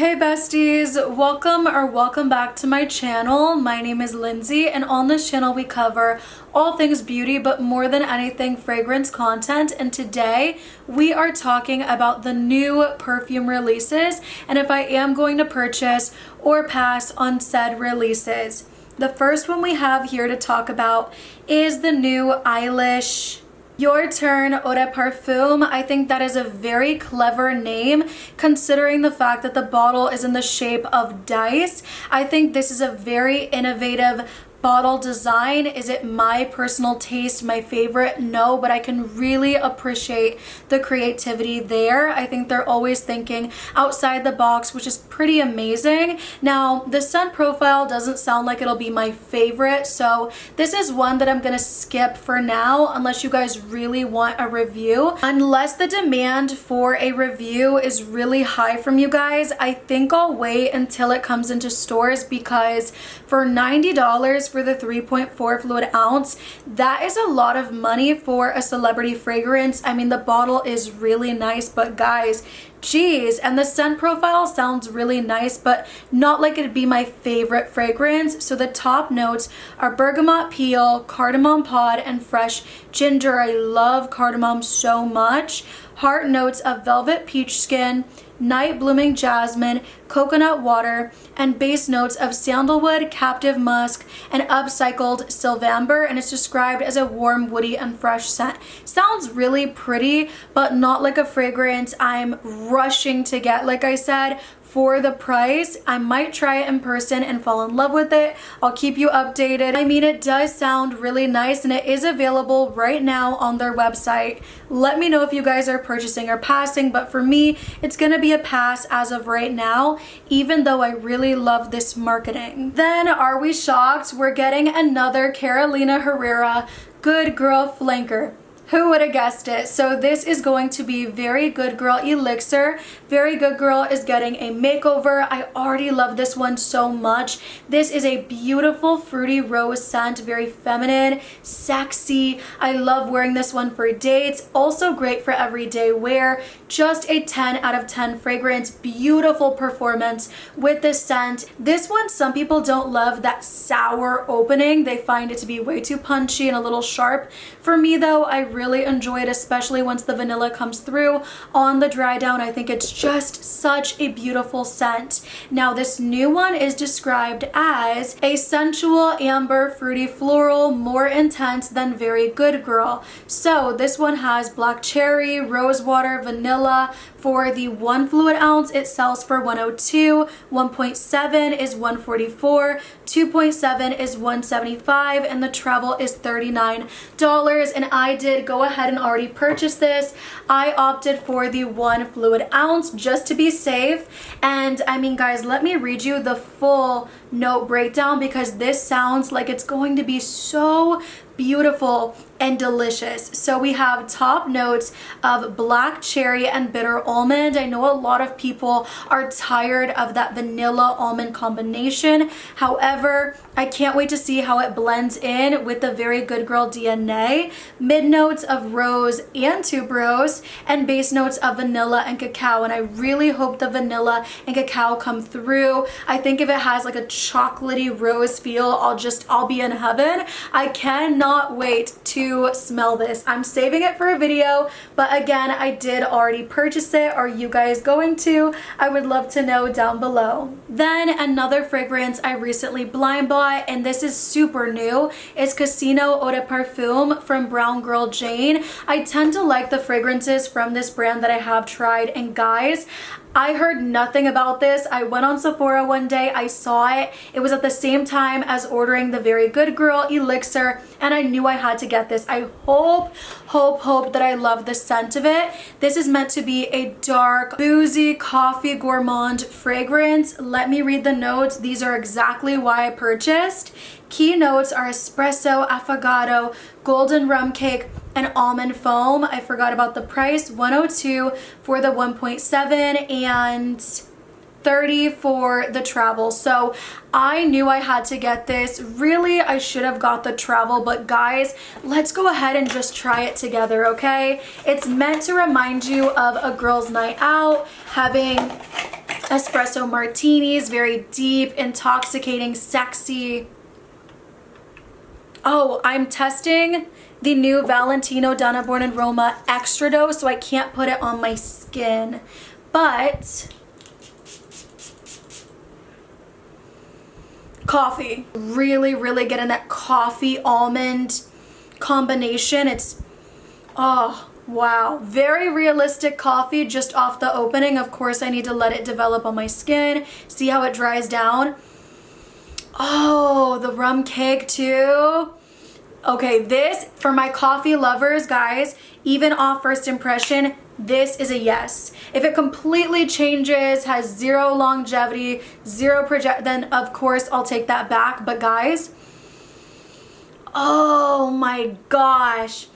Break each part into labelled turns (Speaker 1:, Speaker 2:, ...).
Speaker 1: Hey besties, welcome back to my channel. My name is Lindsay, and on this channel we cover all things beauty, but more than anything fragrance content. And today we are talking about the new perfume releases and if I am going to purchase or pass on said releases. The first one we have here to talk about is the new Eilish Your Turn Eau de Perfume. I think that is a very clever name considering the fact that the bottle is in the shape of dice. I think this is a very innovative bottle design. Is it my personal taste, my favorite? No, but I can really appreciate the creativity there. I think they're always thinking outside the box, which is pretty amazing. Now, the scent profile doesn't sound like it'll be my favorite, so this is one that I'm gonna skip for now unless you guys really want a review. Unless the demand for a review is really high from you guys, I think I'll wait until it comes into stores, because for $90 for the 3.4 fluid ounce, that is a lot of money for a celebrity fragrance. I mean, the bottle is really nice, but guys, geez, and the scent profile sounds really nice, but not like it'd be my favorite fragrance. So the top notes are bergamot peel, cardamom pod, and fresh ginger. I love cardamom so much. Heart notes of velvet peach skin, night blooming jasmine, coconut water, and base notes of sandalwood, captive musk, and upcycled sylvamber, and it's described as a warm, woody, and fresh scent. Sounds really pretty, but not like a fragrance I'm rushing to get. Like I said, for the price, I might try it in person and fall in love with it. I'll keep you updated. I mean, it does sound really nice, and it is available right now on their website. Let me know if you guys are purchasing or passing, but for me, it's gonna be a pass as of right now, even though I really love this marketing. Then, are we shocked? We're getting another Carolina Herrera Good Girl flanker. Who would have guessed it? So this is going to be Very Good Girl Elixir. Very Good Girl is getting a makeover. I already love this one so much. This is a beautiful fruity rose scent, very feminine, sexy. I love wearing this one for dates. Also great for everyday wear. Just a 10 out of 10 fragrance. Beautiful performance with this scent. This one, some people don't love that sour opening. They find it to be way too punchy and a little sharp. For me though, I really enjoy it, especially once the vanilla comes through on the dry down. I think it's just such a beautiful scent. Now this new one is described as a sensual amber fruity floral, more intense than Very Good Girl. So this one has black cherry, rose water, vanilla. For the 1 fluid ounce, it sells for $102, 1.7 is $144, 2.7 is $175, and the travel is $39. And I did go ahead and already purchase this. I opted for the 1 fluid ounce just to be safe. And I mean, guys, let me read you the full note breakdown, because this sounds like it's going to be so beautiful and delicious. So we have top notes of black cherry and bitter almond. I know a lot of people are tired of that vanilla almond combination. However, I can't wait to see how it blends in with the Very Good Girl DNA. Mid notes of rose and tuberose, and base notes of vanilla and cacao. And I really hope the vanilla and cacao come through. I think if it has like a chocolatey rose feel, I'll be in heaven. I cannot wait to smell this. I'm saving it for a video, but again, I did already purchase it. Are you guys going to? I would love to know down below. Then another fragrance I recently blind bought, and this is super new, is Casino Eau de Perfume from Brown Girl Jane. I tend to like the fragrances from this brand that I have tried, and guys, I heard nothing about this. I went on Sephora one day, I saw it. It was at the same time as ordering the Very Good Girl Elixir, and I knew I had to get this. I hope that I love the scent of it. This is meant to be a dark, boozy, coffee gourmand fragrance. Let me read the notes. These are exactly why I purchased. Key notes are espresso, affogato, golden rum cake, and almond foam. I forgot about the price, $102 for the 1.7 and $30 for the travel. So I knew I had to get this. Really, I should have got the travel, but guys, let's go ahead and just try it together, okay? It's meant to remind you of a girl's night out, having espresso martinis, very deep, intoxicating, sexy. Oh, I'm testing the new Valentino Donna Born Aroma Extra Dose, so I can't put it on my skin. But coffee. Really, really getting that coffee almond combination. It's, oh, wow. Very realistic coffee just off the opening. Of course, I need to let it develop on my skin, see how it dries down. Oh, the rum cake too. Okay, this, for my coffee lovers, guys, even off first impression, this is a yes. If it completely changes, has zero longevity, zero project, then of course I'll take that back. But guys, oh my gosh,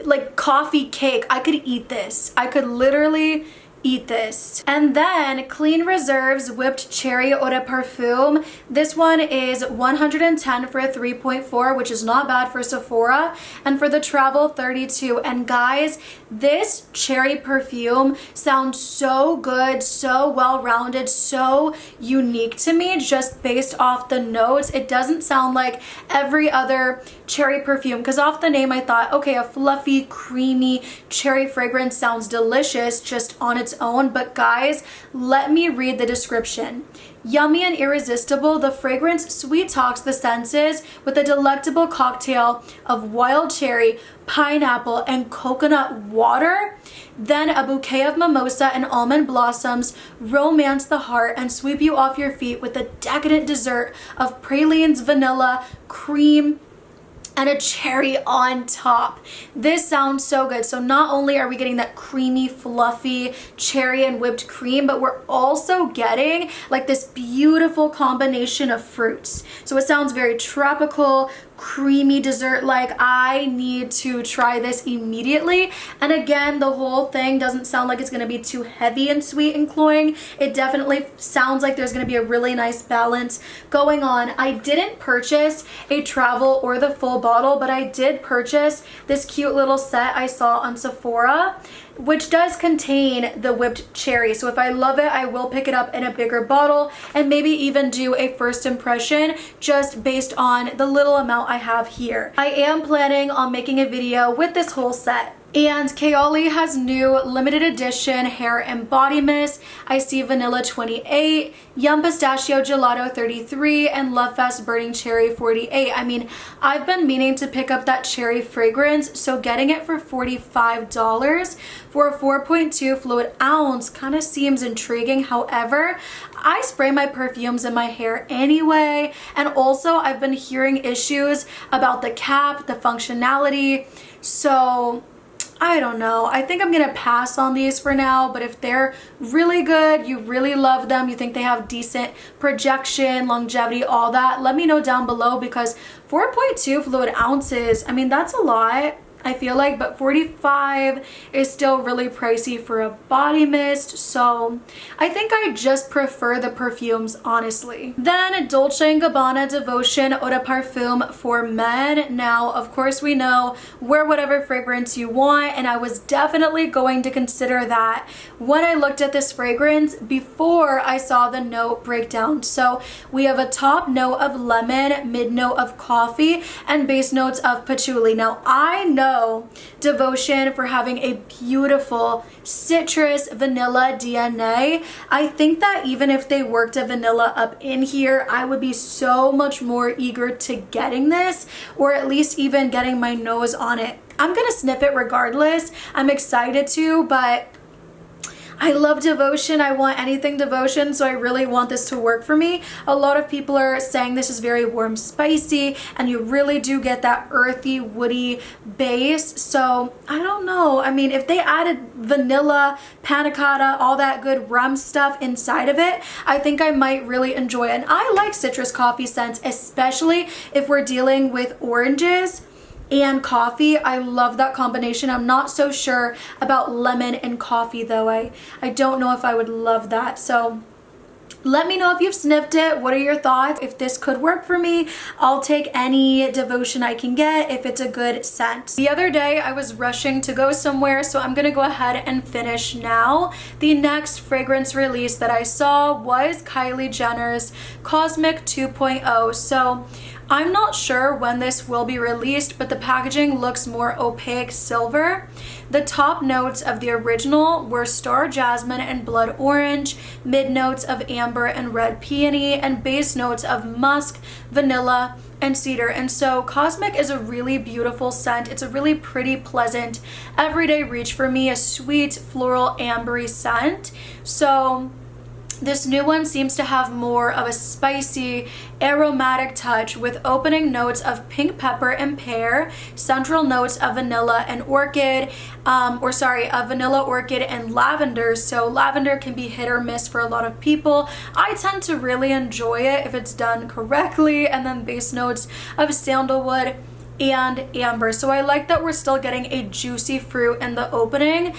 Speaker 1: like coffee cake, I could eat this. I could literally eat this. And then Clean Reserve's Whipped Cherry Eau de Perfume. This one is 110 for a 3.4, which is not bad for Sephora. And for the travel, 32. And guys, this cherry perfume sounds so good, so well-rounded, so unique to me just based off the notes. It doesn't sound like every other cherry perfume, because off the name I thought, okay, a fluffy, creamy cherry fragrance sounds delicious just on its own. But guys, let me read the description. Yummy and irresistible, the fragrance sweet talks the senses with a delectable cocktail of wild cherry, pineapple, and coconut water. Then a bouquet of mimosa and almond blossoms romance the heart and sweep you off your feet with a decadent dessert of pralines, vanilla, cream, and a cherry on top. This sounds so good. So not only are we getting that creamy, fluffy cherry and whipped cream, but we're also getting like this beautiful combination of fruits. So it sounds very tropical, creamy dessert. Like, I need to try this immediately. And again, the whole thing doesn't sound like it's going to be too heavy and sweet and cloying. It definitely sounds like there's going to be a really nice balance going on. I didn't purchase a travel or the full bottle, but I did purchase this cute little set I saw on Sephora, which does contain the whipped cherry. So if I love it, I will pick it up in a bigger bottle and maybe even do a first impression just based on the little amount I have here. I am planning on making a video with this whole set. And Kylie has new limited edition hair and body mist. I see Vanilla 28, Yum Pistachio Gelato 33, and Love Fest Burning Cherry 48. I mean, I've been meaning to pick up that cherry fragrance, so getting it for $45 for a 4.2 fluid ounce kind of seems intriguing. However, I spray my perfumes in my hair anyway, and also I've been hearing issues about the cap, the functionality, so I don't know. I think I'm gonna pass on these for now, but if they're really good, you really love them, you think they have decent projection, longevity, all that, let me know down below, because 4.2 fluid ounces, I mean, that's a lot, I feel like, but $45 is still really pricey for a body mist, so I think I just prefer the perfumes, honestly. Then Dolce & Gabbana Devotion Eau de Parfum for men. Now, of course, we know wear whatever fragrance you want, and I was definitely going to consider that when I looked at this fragrance before I saw the note breakdown. So we have a top note of lemon, mid note of coffee, and base notes of patchouli. Now, I know Devotion for having a beautiful citrus vanilla DNA. I think that even if they worked a vanilla up in here, I would be so much more eager to getting this, or at least even getting my nose on it. I'm gonna sniff it regardless. I'm excited to, but I love Devotion. I want anything Devotion, so I really want this to work for me. A lot of people are saying this is very warm, spicy, and you really do get that earthy, woody base. So I don't know. I mean, if they added vanilla, panna cotta, all that good rum stuff inside of it, I think I might really enjoy it. And I like citrus coffee scents, especially if we're dealing with oranges and coffee. I love that combination. I'm not so sure about lemon and coffee though. I don't know if I would love that. So Let me know if you've sniffed it. What are your thoughts? If this could work for me, I'll take any devotion I can get if it's a good scent. The other day I was rushing to go somewhere, so I'm gonna go ahead and finish now. The next fragrance release that I saw was Kylie Jenner's Cosmic 2.0. So I'm not sure when this will be released, but the packaging looks more opaque silver. The top notes of the original were star jasmine and blood orange, mid notes of amber and red peony, and base notes of musk, vanilla, and cedar. And so Cosmic is a really beautiful scent. It's a really pretty, pleasant, everyday reach for me, a sweet, floral, ambery scent. So this new one seems to have more of a spicy, aromatic touch with opening notes of pink pepper and pear, central notes of vanilla and orchid, of vanilla, orchid, and lavender. So lavender can be hit or miss for a lot of people. I tend to really enjoy it if it's done correctly. And then base notes of sandalwood and amber. So I like that we're still getting a juicy fruit in the opening.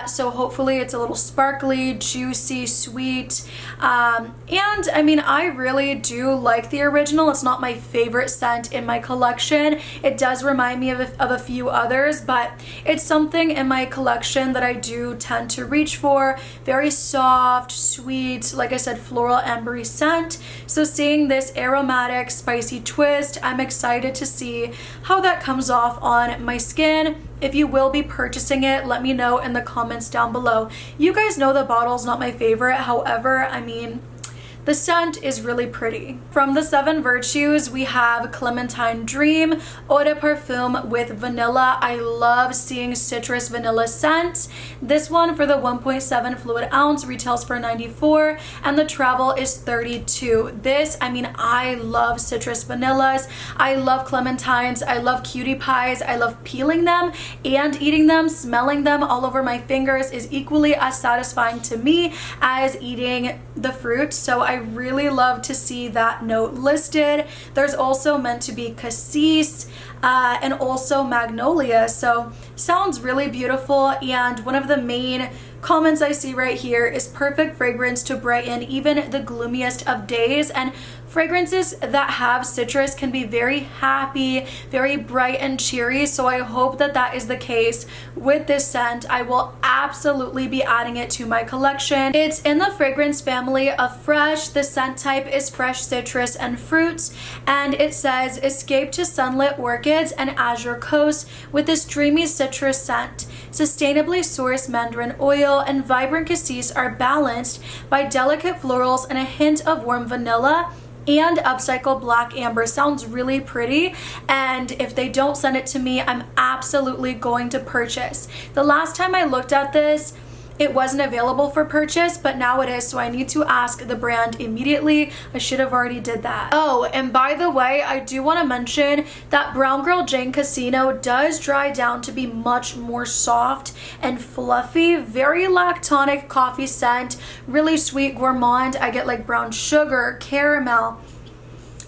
Speaker 1: So hopefully it's a little sparkly, juicy, sweet. And I mean, I really do like the original. It's not my favorite scent in my collection. It does remind me of a few others, but it's something in my collection that I do tend to reach for. Very soft, sweet, like I said, floral, ambery scent. So seeing this aromatic, spicy twist, I'm excited to see how that comes off on my skin. If you will be purchasing it, let me know in the comments down below. You guys know the bottle's not my favorite. However, I mean, the scent is really pretty. From the 7 Virtues, we have Clementine Dream Eau de Perfume with vanilla. I love seeing citrus vanilla scents. This one for the 1.7 fluid ounce retails for $94 and the travel is $32. This, I mean, I love citrus vanillas. I love clementines. I love cutie pies. I love peeling them and eating them. Smelling them all over my fingers is equally as satisfying to me as eating the fruit. So I really love to see that note listed. There's also meant to be cassis and also magnolia. So sounds really beautiful. And one of the main comments I see right here is perfect fragrance to brighten even the gloomiest of days. And fragrances that have citrus can be very happy, very bright and cheery. So I hope that that is the case with this scent. I will absolutely be adding it to my collection. It's in the fragrance family of fresh. The scent type is fresh citrus and fruits. And it says escape to sunlit orchids and azure coast with this dreamy citrus scent. Sustainably sourced mandarin oil and vibrant cassis are balanced by delicate florals and a hint of warm vanilla and upcycled black amber. Sounds really pretty, and if they don't send it to me, I'm absolutely going to purchase. The last time I looked at this, it wasn't available for purchase, but now it is, so I need to ask the brand immediately. I should have already did that. Oh, and by the way, I do want to mention that Brown Girl Jane Casino does dry down to be much more soft and fluffy. Very lactonic coffee scent, really sweet, gourmand. I get like brown sugar, caramel,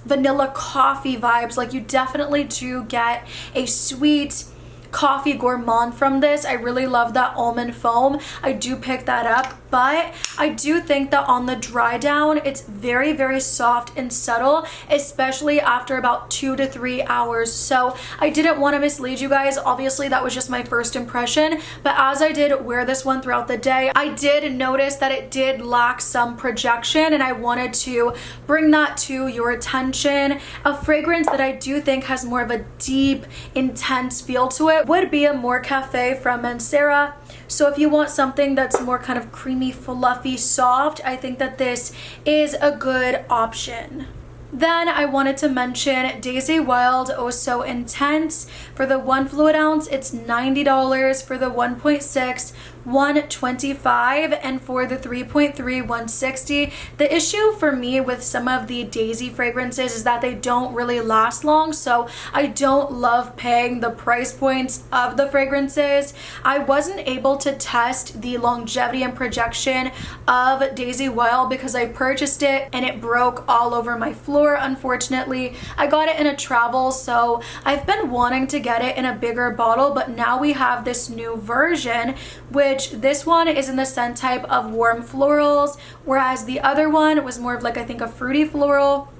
Speaker 1: vanilla coffee vibes. Like, you definitely do get a sweet coffee gourmand from this. I really love that almond foam. I do pick that up, but I do think that on the dry down, it's very, very soft and subtle, especially after about 2 to 3 hours. So I didn't want to mislead you guys. Obviously, that was just my first impression, but as I did wear this one throughout the day, I did notice that it did lack some projection, and I wanted to bring that to your attention. A fragrance that I do think has more of a deep, intense feel to it would be Amore Cafe from Mancera. So if you want something that's more kind of creamy, fluffy, soft, I think that this is a good option. Then I wanted to mention Daisy Wild Oh So Intense. For the 1 fluid ounce, it's $90. For the 1.6, $125, and for the 3.3, $160. The issue for me with some of the Daisy fragrances is that they don't really last long, so I don't love paying the price points of the fragrances. I wasn't able to test the longevity and projection of Daisy Wild because I purchased it and it broke all over my floor, unfortunately. I got it in a travel, so I've been wanting to get it in a bigger bottle, but now we have this new version with which this one is in the scent type of warm florals, whereas the other one was more of like, I think, a fruity floral.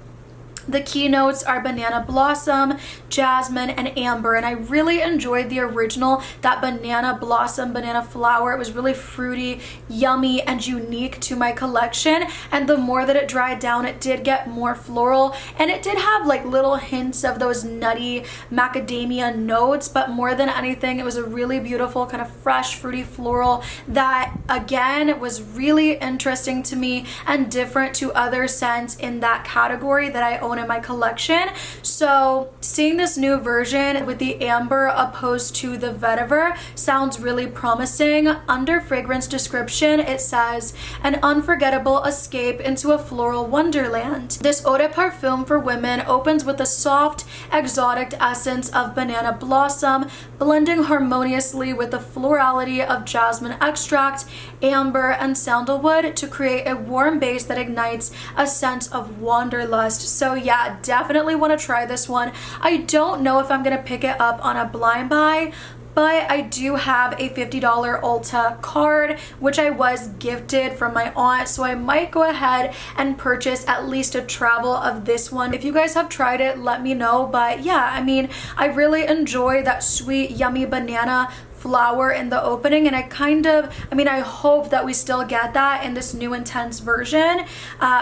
Speaker 1: The keynotes are banana blossom, jasmine, and amber, and I really enjoyed the original, that banana blossom, banana flower. It was really fruity, yummy, and unique to my collection, and the more that it dried down, it did get more floral, and it did have like little hints of those nutty macadamia notes, but more than anything, it was a really beautiful kind of fresh, fruity floral that, again, was really interesting to me and different to other scents in that category that I own in my collection. So seeing this new version with the amber opposed to the vetiver sounds really promising. Under fragrance description, it says, an unforgettable escape into a floral wonderland. This eau de parfum for women opens with a soft, exotic essence of banana blossom, blending harmoniously with the florality of jasmine extract, amber, and sandalwood to create a warm base that ignites a sense of wanderlust. So yeah, definitely want to try this one. I don't know if I'm gonna pick it up on a blind buy, but I do have a $50 Ulta card, which I was gifted from my aunt, so I might go ahead and purchase at least a travel of this one. If you guys have tried it, let me know. But yeah, I mean, I really enjoy that sweet, yummy banana flower in the opening, and I hope that we still get that in this new intense version,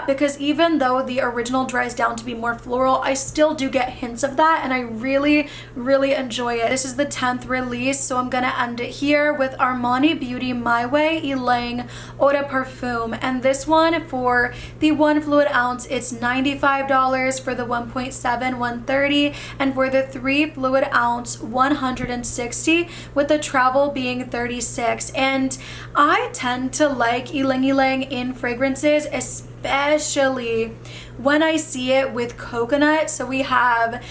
Speaker 1: because even though the original dries down to be more floral, I still do get hints of that, and I really enjoy it. This is the 10th release, so I'm gonna end it here with Armani Beauty My Way Ylang Eau de Parfum, and this one for the 1 fluid ounce, it's $95. For the 1.7, $130, and for the 3 fluid ounce, $160, with the travel being $36. And I tend to like ylang ylang in fragrances, especially when I see it with coconut. So we have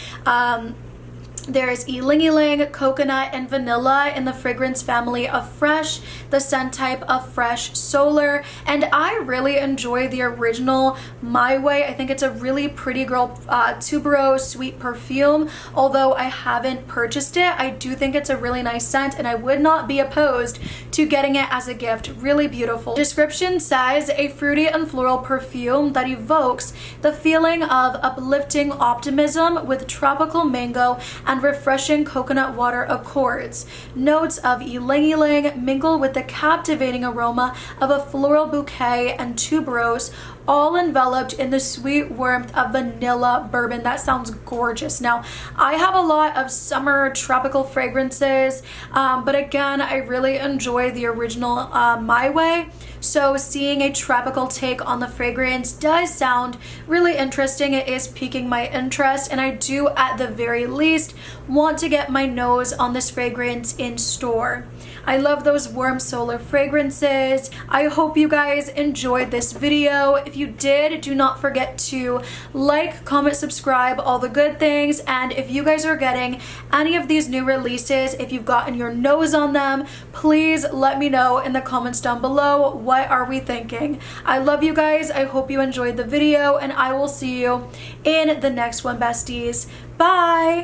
Speaker 1: there's ylang ylang, coconut, and vanilla in the fragrance family of Fresh, the scent type of Fresh Solar, and I really enjoy the original My Way. I think it's a really pretty girl tuberose sweet perfume. Although I haven't purchased it, I do think it's a really nice scent, and I would not be opposed to getting it as a gift. Really beautiful. Description says, a fruity and floral perfume that evokes the feeling of uplifting optimism with tropical mango and refreshing coconut water accords. Notes of ylang ylang mingle with the captivating aroma of a floral bouquet and tuberose, all enveloped in the sweet warmth of vanilla bourbon. That sounds gorgeous. Now, I have a lot of summer tropical fragrances, but again, I really enjoy the original My Way. So seeing a tropical take on the fragrance does sound really interesting. It is piquing my interest, and I do at the very least want to get my nose on this fragrance in store. I love those warm solar fragrances. I hope you guys enjoyed this video. If you did, do not forget to like, comment, subscribe, all the good things. And if you guys are getting any of these new releases, if you've gotten your nose on them, please let me know in the comments down below. What are we thinking? I love you guys. I hope you enjoyed the video, and I will see you in the next one, besties. Bye!